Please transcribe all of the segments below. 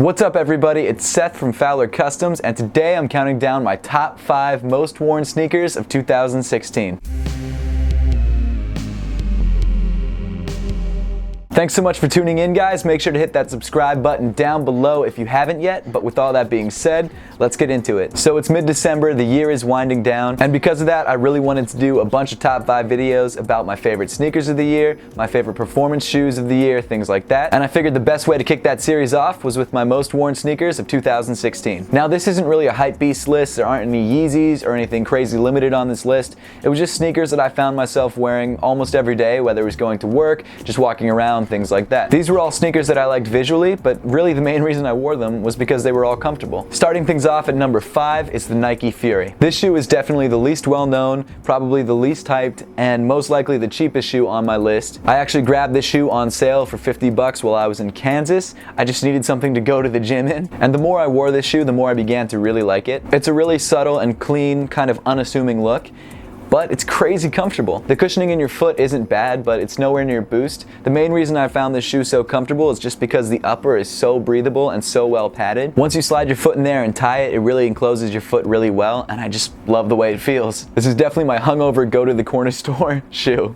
What's up everybody, it's Seth from Fowler Customs, and today I'm counting down my top 5 most worn sneakers of 2016. Thanks so much for tuning in, guys. Make sure to hit that subscribe button down below if you haven't yet, but with all that being said, let's get into it. So it's mid-December, the year is winding down, and because of that, I really wanted to do a bunch of top 5 videos about my favorite sneakers of the year, my favorite performance shoes of the year, things like that, and I figured the best way to kick that series off was with my most worn sneakers of 2016. Now, this isn't really a hypebeast list. There aren't any Yeezys or anything crazy limited on this list. It was just sneakers that I found myself wearing almost every day, whether it was going to work, just walking around, things like that. These were all sneakers that I liked visually, but really the main reason I wore them was because they were all comfortable. Starting things off at number 5 is the Nike Fury. This shoe is definitely the least well known, probably the least hyped, and most likely the cheapest shoe on my list. I actually grabbed this shoe on sale for 50 bucks while I was in Kansas. I just needed something to go to the gym in, and the more I wore this shoe, the more I began to really like it. It's a really subtle and clean, kind of unassuming look, but it's crazy comfortable. The cushioning in your foot isn't bad, but it's nowhere near Boost. The main reason I found this shoe so comfortable is just because the upper is so breathable and so well padded. Once you slide your foot in there and tie it, it really encloses your foot really well, and I just love the way it feels. This is definitely my hungover go to the corner store shoe.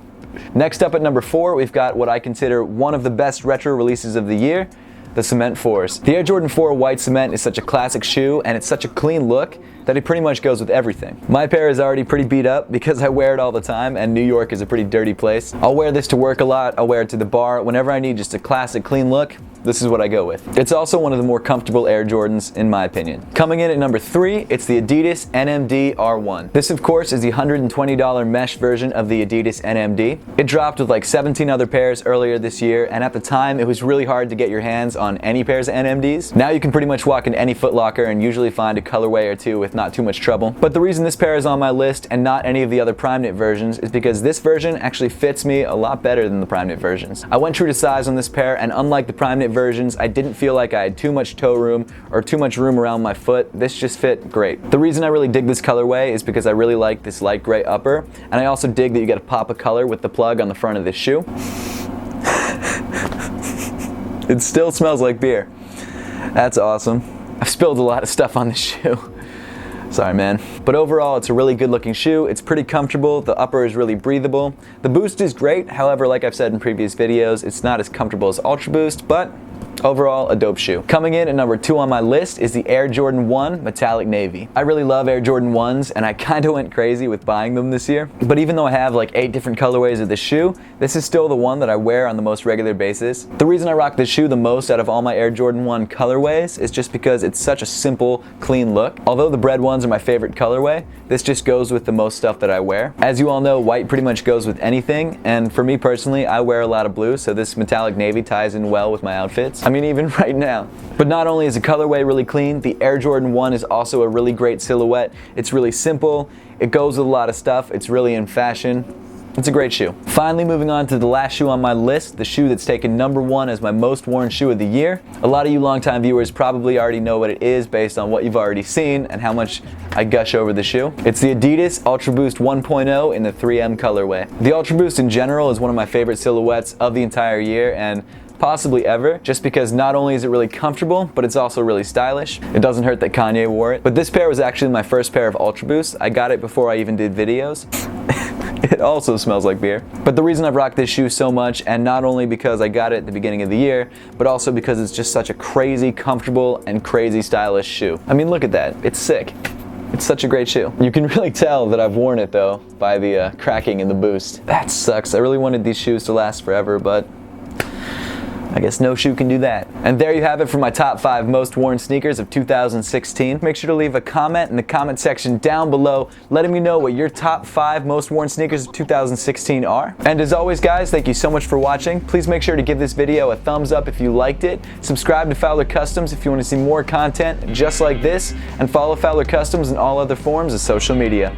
Next up at number 4, we've got what I consider one of the best retro releases of the year, the Cement 4s. The Air Jordan 4 White Cement is such a classic shoe, and it's such a clean look that it pretty much goes with everything. My pair is already pretty beat up because I wear it all the time, and New York is a pretty dirty place. I'll wear this to work a lot, I'll wear it to the bar. Whenever I need just a classic clean look, this is what I go with. It's also one of the more comfortable Air Jordans in my opinion. Coming in at number 3, it's the Adidas NMD R1. This of course is the $120 mesh version of the Adidas NMD. It dropped with like 17 other pairs earlier this year, and at the time it was really hard to get your hands on any pairs of NMDs. Now you can pretty much walk into any Foot Locker and usually find a colorway or two with not too much trouble. But the reason this pair is on my list and not any of the other Prime Knit versions is because this version actually fits me a lot better than the Prime Knit versions. I went true to size on this pair, and unlike the Prime Knit versions, I didn't feel like I had too much toe room or too much room around my foot. This just fit great. The reason I really dig this colorway is because I really like this light gray upper, and I also dig that you get a pop of color with the plug on the front of this shoe. It still smells like beer. That's awesome. I've spilled a lot of stuff on this shoe. Sorry, man. But overall, it's a really good looking shoe. It's pretty comfortable. The upper is really breathable. The Boost is great. However, like I've said in previous videos, it's not as comfortable as Ultra Boost, but overall, a dope shoe. Coming in at number 2 on my list is the Air Jordan 1 Metallic Navy. I really love Air Jordan 1s, and I kind of went crazy with buying them this year. But even though I have like 8 different colorways of this shoe, this is still the one that I wear on the most regular basis. The reason I rock this shoe the most out of all my Air Jordan 1 colorways is just because it's such a simple, clean look. Although the bread ones are my favorite colorway, this just goes with the most stuff that I wear. As you all know, white pretty much goes with anything, and for me personally, I wear a lot of blue, so this metallic navy ties in well with my outfits. I mean, even right now. But not only is the colorway really clean, the Air Jordan 1 is also a really great silhouette. It's really simple, it goes with a lot of stuff, it's really in fashion. It's a great shoe. Finally, moving on to the last shoe on my list, the shoe that's taken number 1 as my most worn shoe of the year. A lot of you longtime viewers probably already know what it is based on what you've already seen and how much I gush over the shoe. It's the Adidas Ultra Boost 1.0 in the 3M colorway. The Ultra Boost in general is one of my favorite silhouettes of the entire year, and possibly ever, just because not only is it really comfortable, but it's also really stylish. It doesn't hurt that Kanye wore it. But this pair was actually my first pair of Ultra Boosts. I got it before I even did videos. It also smells like beer. But the reason I've rocked this shoe so much, and not only because I got it at the beginning of the year, but also because it's just such a crazy, comfortable, and crazy stylish shoe. I mean, look at that. It's sick. It's such a great shoe. You can really tell that I've worn it though by the cracking in the Boost. That sucks. I really wanted these shoes to last forever, but I guess no shoe can do that. And there you have it for my top 5 most worn sneakers of 2016. Make sure to leave a comment in the comment section down below, letting me know what your top 5 most worn sneakers of 2016 are. And as always, guys, thank you so much for watching. Please make sure to give this video a thumbs up if you liked it. Subscribe to Fowler Customs if you want to see more content just like this, and follow Fowler Customs in all other forms of social media.